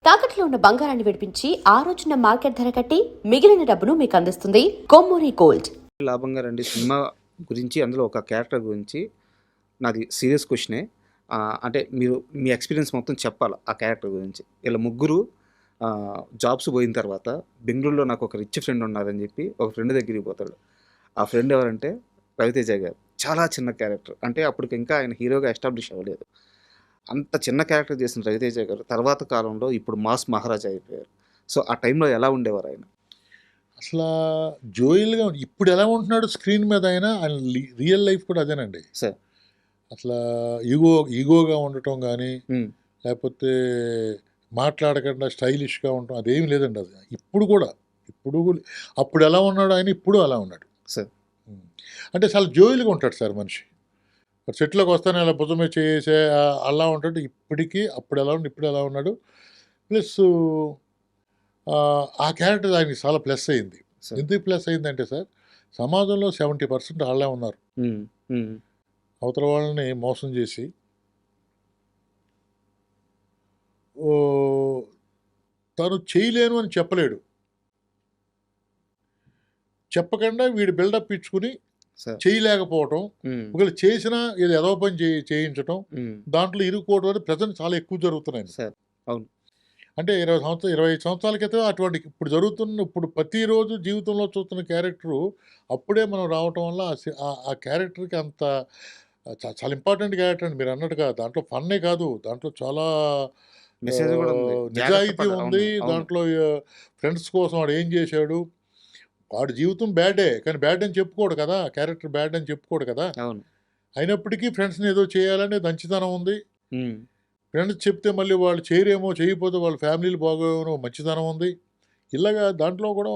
తాకట్లో ఉన్న బంగారాన్ని విడిపించి ఆ రోజున మార్కెట్ ధర కట్టి మిగిలిన డబ్బును మీకు అందిస్తుంది కొమ్మూరి గోల్డ్. లాభంగా రండి సినిమా గురించి, అందులో ఒక క్యారెక్టర్ గురించి నాది సీరియస్ క్వశ్చనే. అంటే మీరు మీ ఎక్స్పీరియన్స్ మొత్తం చెప్పాలి ఆ క్యారెక్టర్ గురించి. ఇలా ముగ్గురు జాబ్స్ పోయిన తర్వాత బెంగళూరులో నాకు ఒక రిచ్ ఫ్రెండ్ ఉన్నారని చెప్పి ఒక ఫ్రెండ్ దగ్గరికి పోతాడు. ఆ ఫ్రెండ్ ఎవరంటే రవితేజ గారు. చాలా చిన్న క్యారెక్టర్, అంటే అప్పటికి ఇంకా ఆయన హీరోగా ఎస్టాబ్లిష్ అవ్వలేదు. అంత చిన్న క్యారెక్టర్ చేసిన రవితేజ గారు తర్వాత కాలంలో ఇప్పుడు మాస్ మహారాజా అయిపోయారు. సో ఆ టైంలో ఎలా ఉండేవారు ఆయన? అసలు జోయిల్గా ఇప్పుడు ఎలా ఉంటున్నాడు స్క్రీన్ మీద ఆయన రియల్ లైఫ్ కూడా అదేనండి సార్. అసలు ఈగోగా ఉండటం కానీ లేకపోతే మాట్లాడకుండా స్టైలిష్గా ఉండటం అదేమి లేదండి. అది ఇప్పుడు కూడా అప్పుడు ఎలా ఉన్నాడు ఆయన, ఇప్పుడు అలా ఉన్నాడు సార్. అంటే చాలా జోయిల్గా ఉంటాడు సార్ మనిషి. సెట్లోకి వస్తానే అలా భుజమే చేసే అలా ఉంటాడు. ఇప్పటికీ అప్పుడు ఎలా ఉన్నాడు, ఇప్పుడు ఎలా ఉన్నాడు. ప్లస్ ఆ క్యారెక్టర్ ఆయనకి చాలా ప్లస్ అయింది. ఎందుకు ప్లస్ అయిందంటే సార్, సమాజంలో 70% వాళ్ళే ఉన్నారు. అవతల వాళ్ళని మోసం చేసి తను చేయలేను అని చెప్పలేడు. చెప్పకుండా వీడు బిల్డప్ ఇచ్చుకుని చేయలేకపోవటం, ఒకవేళ చేసినా ఇది ఏదో పని చేయించటం, దాంట్లో ఇరుక్కోవడం అనేది ప్రజెంట్ చాలా ఎక్కువ జరుగుతున్నాయి సార్. అవును. అంటే 25 సంవత్సరాల క్రితం అటువంటి ఇప్పుడు జరుగుతున్న, ఇప్పుడు ప్రతిరోజు జీవితంలో చూస్తున్న క్యారెక్టరు అప్పుడే మనం రావటం వల్ల ఆ క్యారెక్టర్కి అంత చాలా ఇంపార్టెంట్ క్యారెక్టర్ అండి. మీరు అన్నట్టుగా దాంట్లో ఫన్నే కాదు, దాంట్లో చాలా మెసేజ్ కూడా ఉంది, నిజాయితీ ఉంది. దాంట్లో ఫ్రెండ్స్ కోసం వాడు ఏం చేశాడు, వాడు జీవితం బ్యాడే కానీ బ్యాడ్ అని చెప్పుకోడు కదా, క్యారెక్టర్ బ్యాడ్ అని చెప్పుకోడు కదా. అయినప్పటికీ ఫ్రెండ్స్ని ఏదో చేయాలనే మంచితనం ఉంది. ఫ్రెండ్స్ చెప్తే మళ్ళీ వాళ్ళు చేయరేమో, చేయకపోతే వాళ్ళ ఫ్యామిలీలు బాగోమో మంచితనం ఉంది. ఇలాగా దాంట్లో కూడా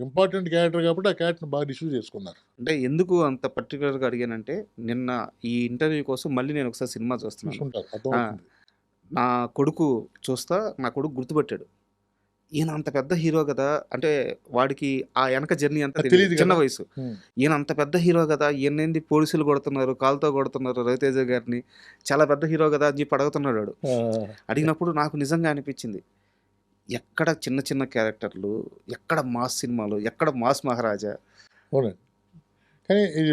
ఇంపార్టెంట్ క్యారెక్టర్ కాబట్టి ఆ క్యారెక్టర్ని బాగా రిసీవ్ చేసుకున్నారు. అంటే ఎందుకు అంత పర్టికులర్గా అడిగానంటే, నిన్న ఈ ఇంటర్వ్యూ కోసం మళ్ళీ నేను ఒకసారి సినిమా చూస్తున్నాను. నా కొడుకు చూస్తా, నా కొడుకు గుర్తుపట్టాడు, ఈయన అంత పెద్ద హీరో కదా, అంటే వాడికి ఆ వెనక జర్నీ అంతా తెలియదు, చిన్న వయసు. ఈయన అంత పెద్ద హీరో కదా, ఈయనేంది పోలీసులు కొడుతున్నారు, కాలుతో కొడుతున్నారు రవితేజ గారిని, చాలా పెద్ద హీరో కదా అని చెప్పి అడుగుతున్నాడు వాడు. అడిగినప్పుడు నాకు నిజంగా అనిపించింది, ఎక్కడ చిన్న చిన్న క్యారెక్టర్లు, ఎక్కడ మాస్ సినిమాలు, ఎక్కడ మాస్ మహారాజా. అవునండి, కానీ ఇది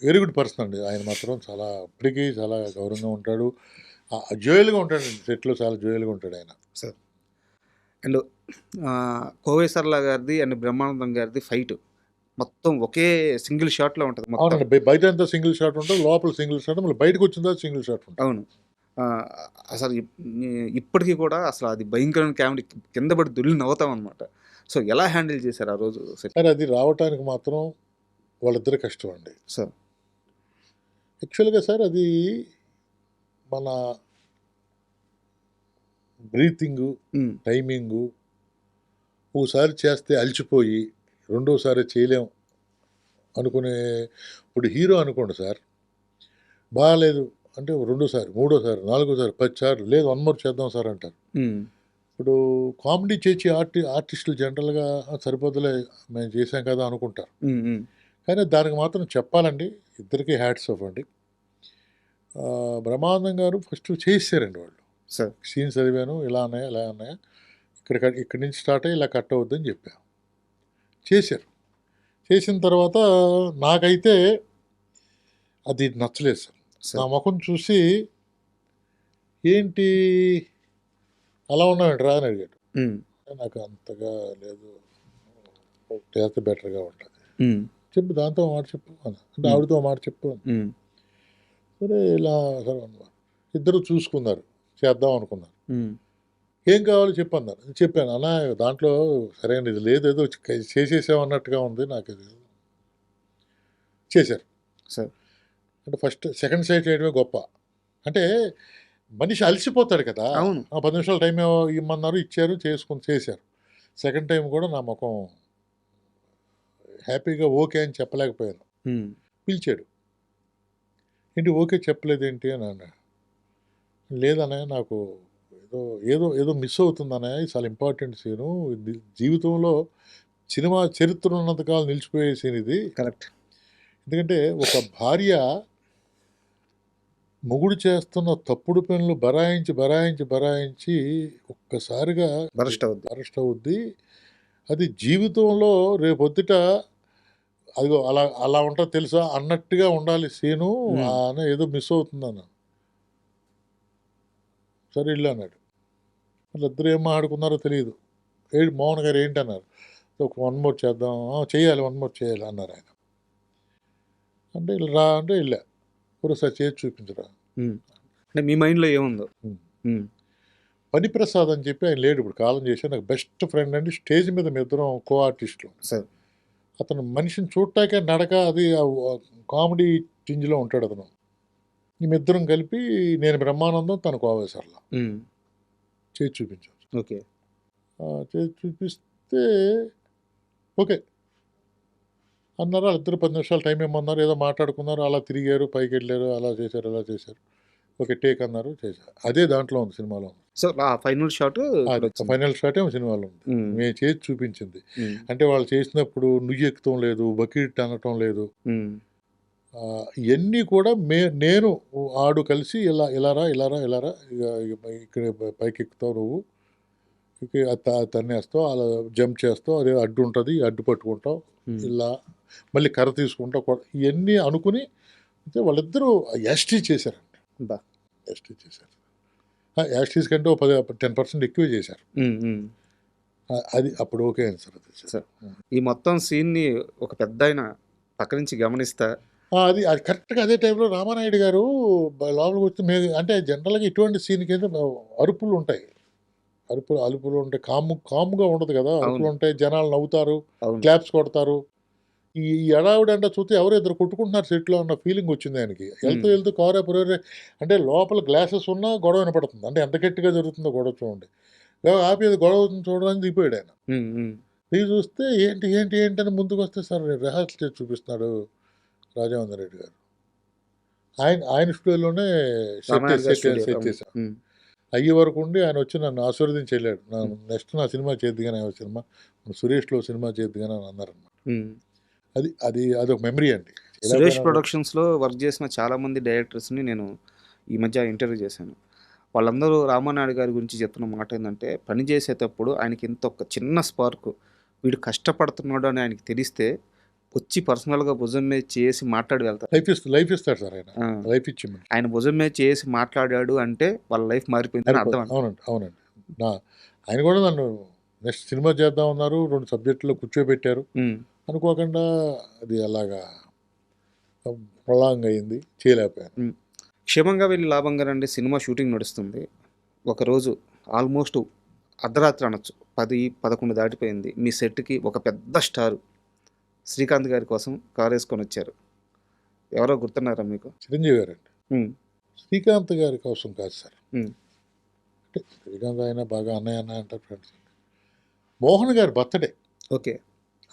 వెరీ గుడ్ పర్సన్ అండి. ఆయన మాత్రం చాలా ఇప్పటికీ చాలా గౌరవంగా ఉంటాడు, జోయల్గా ఉంటాడు. సెట్లో చాలా జోయల్గా ఉంటాడు ఆయన సార్. అండ్ కోవై సరళ గారిది అండ్ బ్రహ్మానందం గారిది ఫైట్ మొత్తం ఒకే సింగిల్ షాట్లో ఉంటుంది. అవునండి, బయట అంతా సింగిల్ షాట్ ఉంటుంది, లోపల సింగిల్ షాట్, మళ్ళీ బయటకు వచ్చిన తర్వాత సింగిల్ షాట్ ఉంటుంది. అవును. అసలు ఇప్పటికీ కూడా అసలు అది భయంకరమైన కామెడీ, కింద పడి దొల్లి నవ్వుతాం అనమాట. సో ఎలా హ్యాండిల్ చేశారు ఆ రోజు? సార్ అది రావటానికి మాత్రం వాళ్ళిద్దరు కష్టం అండి సార్. యాక్చువల్గా సార్ అది మన బ్రీతింగు, టైమింగు, ఒకసారి చేస్తే అలసిపోయి రెండోసారి చేయలేం అనుకునే, ఇప్పుడు హీరో అనుకోండి సార్, బాగాలేదు అంటే రెండోసారి, మూడోసారి, నాలుగోసారి, 10 సార్లు లేదు 1 మోర్ చేద్దాం సార్ అంటారు. ఇప్పుడు కామెడీ చేసి ఆర్టిస్టులు జనరల్గా సరిపోతులే మేము చేసాం కదా అనుకుంటారు, కానీ దానికి మాత్రం చెప్పాలండి, ఇద్దరికీ హ్యాట్స్ ఆఫ్ అండి. బ్రహ్మానందం గారు ఫస్ట్ చేసారండి వాళ్ళు సార్. సీన్స్ చదివాను, ఇలా ఉన్నాయా ఇలా ఉన్నాయా, ఇక్కడి నుంచి స్టార్ట్ అయ్యి ఇలా కట్ అవుద్దని చెప్పాను. చేశారు. చేసిన తర్వాత నాకైతే అది నచ్చలేదు సార్. నా ముఖం చూసి ఏంటి అలా ఉన్నాడు అని అడిగాడు. నాకు అంతగా లేదు, చేస్తే బెటర్గా ఉంటుంది, చెప్పు దాంతో మాట చెప్పు అంటే ఆవిడతో మాట చెప్పు. సరే ఇలా సరే అన్నమాట. ఇద్దరు చూసుకున్నారు, చేద్దాం అనుకున్నారు. ఏం కావాలో చెప్పన్నారు, చెప్పాను. అన్న దాంట్లో సరైన ఇది లేదు, ఏదో చేసేసామన్నట్టుగా ఉంది, నాకు ఇది చేశారు సార్. అంటే ఫస్ట్ సెకండ్ సైడ్ చేయడమే గొప్ప. అంటే మనిషి అలసిపోతాడు కదా. 10 నిమిషాల టైం ఇమ్మన్నారు, ఇచ్చారు, చేశారు. సెకండ్ టైం కూడా నా ముఖం హ్యాపీగా ఓకే అని చెప్పలేకపోయాను. పిలిచాడు, ఏంటి ఓకే చెప్పలేదేంటి అని అన్నాడు. లేదన్నయ్య నాకు ఏదో మిస్ అవుతుందన్నయ్య, ఇది చాలా ఇంపార్టెంట్ సీను, జీవితంలో సినిమా చరిత్ర ఉన్నంతకాలం నిలిచిపోయే సీన్ ఇది. కరెక్ట్. ఎందుకంటే ఒక భార్య మొగుడు చేస్తున్న తప్పుడు పనులు బరాయించి ఒక్కసారిగా బరస్ట్ అవుద్ది. అరెస్ట్ అవుద్ది. అది జీవితంలో రేపొద్దుట అదిగో అలా అలా ఉంటది తెలుసా అన్నట్టుగా ఉండాలి సీను. అని ఏదో మిస్ అవుతుందన్నాను. సరే ఇల్లు అన్నాడు. వాళ్ళిద్దరూ ఏం మాట్లాడుకున్నారో తెలియదు. మోహన్ గారు ఏంటన్నారు. ఒక 1 మోర్ చేద్దాం. చేయాలి 1 మోర్ చేయాలి అన్నారు ఆయన. అంటే రా అంటే వెళ్ళా. ఒకసారి చేసి చూపించరా. అంటే మీ మైండ్లో ఏముందో? పనిప్రసాద్ అని చెప్పి ఆయన లేడు ఇప్పుడు కాలం చేశాడు. నాకు బెస్ట్ ఫ్రెండ్ అండి. స్టేజ్ మీద మీ ఇద్దరం కో ఆర్టిస్టులు. సార్ అతను మనిషిని చూడటాకే నడక అది కామెడీ టింజ్లో ఉంటాడు అతను. మేమిద్దరం కలిపి నేను బ్రహ్మానందం తన కోవేశ్వర్లా చేసి చూపించాం. ఓకే. చేసి చూపిస్తే ఓకే అన్నారు. వాళ్ళిద్దరు 10 నిమిషాలు టైం ఏమన్నారు, ఏదో మాట్లాడుకున్నారు, అలా తిరిగారు, పైకి వెళ్ళారు, అలా చేశారు. ఓకే టేక్ అన్నారు, చేశారు. అదే దాంట్లో ఉంది సినిమాలో ఉంది. సో ఆ ఫైనల్ షాట్ ఫైనల్ షాట్ ఏమో సినిమాలో ఉంది. మేము చేసి చూపించింది. అంటే వాళ్ళు చేసినప్పుడు నుయ్యి ఎక్కుతాం లేదు, బకెట్ అనటం లేదు. ఇవన్నీ కూడా నేను ఆడు కలిసి ఇలారా ఇక్కడ పైకి ఎక్కుతావు నువ్వు, తన్నేస్తావు, అలా జంప్ చేస్తావు, అదే అడ్డు ఉంటుంది, అడ్డు పట్టుకుంటావు, ఇలా మళ్ళీ కర్ర తీసుకుంటావు, ఇవన్నీ అనుకుని వాళ్ళిద్దరూ ఎస్టీ చేశారండి. ఎస్టీ చేశారు. యాస్టీస్ కంటే 10% ఎక్కువే చేశారు. అది అప్పుడు ఓకే అయింది సార్. ఈ మొత్తం సీన్ని ఒక పెద్ద ఆయన పక్క నుంచి గమనిస్తా అది కరెక్ట్గా అదే టైంలో రామానాయుడు గారు లోపలికి వచ్చి అంటే జనరల్గా ఇటువంటి సీన్కి అయితే అరుపులు ఉంటాయి, అరుపులు ఉంటాయి, కాముగా ఉండదు కదా, అరుపులు ఉంటాయి, జనాలు నవ్వుతారు, క్లాప్స్ కొడతారు. ఈ ఎడావిడ అంటే చూస్తే ఎవరు ఇద్దరు కొట్టుకుంటున్నారు సెట్లో అన్న ఫీలింగ్ వచ్చింది ఆయనకి. వెళ్తూ కారే పురే అంటే లోపల గ్లాసెస్ ఉన్నా గొడవ వినపడుతుంది. అంటే ఎంత గట్టిగా జరుగుతుందో గొడవ చూడండి. ఆపి గొడవ చూడడానికి దిగిపోయాడు ఆయన. దిగి చూస్తే ఏంటి అని ముందుకు వస్తే సార్ రిహార్సల్ చేసి చూపిస్తున్నాడు రాజేంద్ర రెడ్డి గారు. ఆయన స్టూడియోలోనే సెట్ చేశారు. అయ్యే వరకు ఉండి ఆయన వచ్చి నన్ను ఆశీర్వదించి వెళ్ళాడు. నెక్స్ట్ నా సినిమా చేద్దిగానే సినిమా సురేష్లో సినిమా చేద్దిగానే అని అన్నారన్నమాట. అది అదొక మెమరీ అండి. సురేష్ ప్రొడక్షన్స్లో వర్క్ చేసిన చాలామంది డైరెక్టర్స్ని నేను ఈ మధ్య ఇంటర్వ్యూ చేశాను. వాళ్ళందరూ రామానాయుడు గారి గురించి చెప్తున్న మాట ఏంటంటే, పని చేసేటప్పుడు ఆయనకి ఇంత ఒక చిన్న స్పార్క్, వీడు కష్టపడుతున్నాడు అని ఆయనకి తెలిస్తే వచ్చి పర్సనల్గా భుజం మీద చేసి మాట్లాడి వెళ్తారు. లైఫ్ ఇస్తాడు సార్ ఆయన. లైఫ్ ఇచ్చి ఆయన భుజం మీద చేసి మాట్లాడాడు అంటే వాళ్ళ లైఫ్ మారిపోయిందని అర్థం. అవునండి. ఆయన కూడా నన్ను నెక్స్ట్ సినిమా చేద్దాం ఉన్నారు, 2 సబ్జెక్టులో కూర్చోబెట్టారు. అనుకోకుండా అది అలాగా ప్రొలాంగ్ అయింది, చేయలేకపోయాను. క్షేమంగా వెళ్ళి లాభంగా రండి సినిమా షూటింగ్ నడుస్తుంది. ఒకరోజు ఆల్మోస్ట్ అర్ధరాత్రి అనొచ్చు, 10-11 దాటిపోయింది. మీ సెట్కి ఒక పెద్ద స్టారు శ్రీకాంత్ గారి కోసం కారు వేసుకొని వచ్చారు. ఎవరో గుర్తున్నారా మీకు? చిరంజీవి గారు అండి. శ్రీకాంత్ గారి కోసం కాదు సార్. అంటే శ్రీకాంత్ ఆయన బాగా అన్నయ్య అంటారు ఫ్రెండ్స్. మోహన్ గారి బర్త్డే. ఓకే.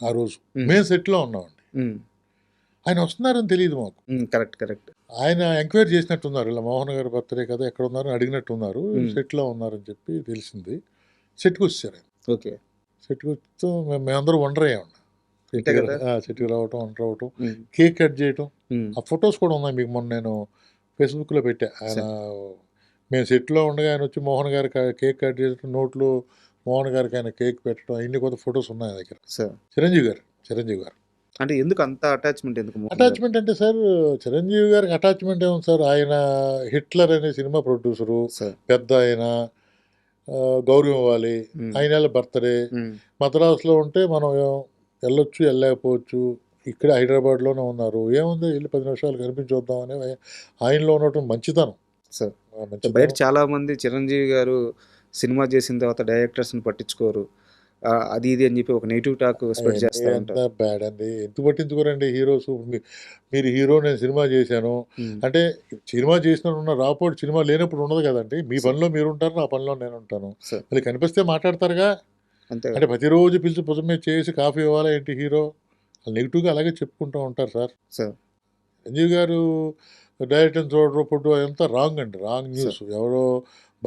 ఆ రోజు మేము సెట్లో ఉన్నామండి. ఆయన వస్తున్నారని తెలియదు మాకు. కరెక్ట్. ఆయన ఎంక్వైరీ చేసినట్టున్నారు, ఇలా మోహన్ గారి బర్త్డే కదా, ఎక్కడ ఉన్నారు అడిగినట్టున్నారు. సెట్లో ఉన్నారని చెప్పి తెలిసింది. సెట్కి వచ్చారు ఆయన. ఓకే. సెట్కి వచ్చి మేమందరూ వండర్ అయ్యామండి. సెట్కి రావటం, వండర్ అవటం, కేక్ కట్ చేయటం. ఆ ఫొటోస్ కూడా ఉన్నాయి మీకు. మొన్న నేను ఫేస్బుక్లో పెట్టా. ఆయన మేము సెట్లో ఉండగా ఆయన వచ్చి మోహన్ గారి కేక్ కట్ చేయటం, నోట్లో మోహన్ గారికి ఆయన కేక్ పెట్టడం, అన్ని కొత్త ఫొటోస్ ఉన్నాయి దగ్గర. చిరంజీవి గారు అంటే ఎందుకు అంత అటాచ్మెంట్? అటాచ్మెంట్ అంటే సార్, చిరంజీవి గారికి అటాచ్మెంట్ ఏముంది సార్, ఆయన హిట్లర్ అనే సినిమా ప్రొడ్యూసరు, పెద్ద ఆయన, గౌరవం ఇవ్వాలి. ఆయన బర్త్డే మద్రాసులో ఉంటే మనం వెళ్ళొచ్చు, వెళ్ళలేకపోవచ్చు. ఇక్కడ హైదరాబాద్లోనే ఉన్నారు, ఏముంది వెళ్ళి 10 నిమిషాలు కనిపించొద్దాం అనే ఆయనలో ఉన్నటువంటి మంచితనం. బయట చాలా మంది చిరంజీవి గారు సినిమా చేసిన తర్వాత డైరెక్టర్స్ని పట్టించుకోరు, అది ఇది అని చెప్పి ఒక నెగిటివ్ టాక్ స్ప్రెడ్ చేస్తారు. ఎంత బ్యాడ్ అండి, ఎందుకు పట్టించుకోరండి హీరోస్? మీరు హీరో, నేను సినిమా చేశాను అంటే సినిమా చేసిన రాపోడు, సినిమా లేనప్పుడు ఉండదు కదండి. మీ పనిలో మీరు ఉంటారు, నా పనిలో నేను ఉంటాను. మళ్ళీ కనిపిస్తే మాట్లాడతారుగా. అంటే ప్రతిరోజు పిలిచి భుజం మీద చేసి కాఫీ ఇవ్వాలా ఏంటి హీరో? నెగిటివ్గా అలాగే చెప్పుకుంటూ ఉంటారు సార్. సంజీవ్ గారు డైరెక్టర్ చూడరు, ఫోటో అంతా రాంగ్ అండి, రాంగ్ న్యూస్. ఎవరో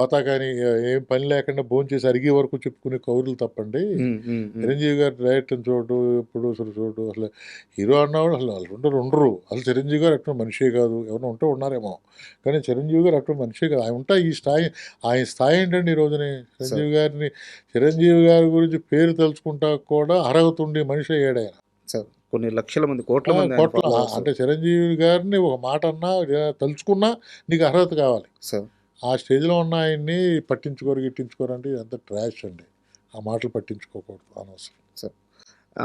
బతాకాని ఏం పని లేకుండా భోంచేసి అరిగే వరకు చెప్పుకునే కౌరులు తప్పండి. చిరంజీవి గారు డైరెక్టర్ని చూడు, ఎప్పుడు అసలు చూడు, అసలు హీరో అన్నవాడు అసలు వాళ్ళు ఉండరు. అసలు చిరంజీవి గారు అటువంటి మనిషే కాదు. ఎవరైనా ఉంటే ఉన్నారేమో, కానీ చిరంజీవి గారు అటువంటి మనిషే కాదు. ఆయన ఉంటా ఈ స్థాయి, ఆయన స్థాయి ఏంటండి ఈ రోజుని. చిరంజీవి గారి గురించి పేరు తలుచుకుంటా కూడా అర్హత ఉండే మనిషి అయ్యాడు ఆయన. సార్ కొన్ని లక్షల మంది, కోట్ల మంది ఆయన కోట్ల followers. అంటే చిరంజీవి గారిని ఒక మాట అన్నా తలుచుకున్నా నీకు అర్హత కావాలి. సార్ ఆ స్టేజ్లో ఉన్న ఆయన్ని పట్టించుకోరు గిట్టించుకోరు అంటే ఎంత ట్రాష్ అండి. ఆ మాటలు పట్టించుకోకూడదు అనవసరం. సార్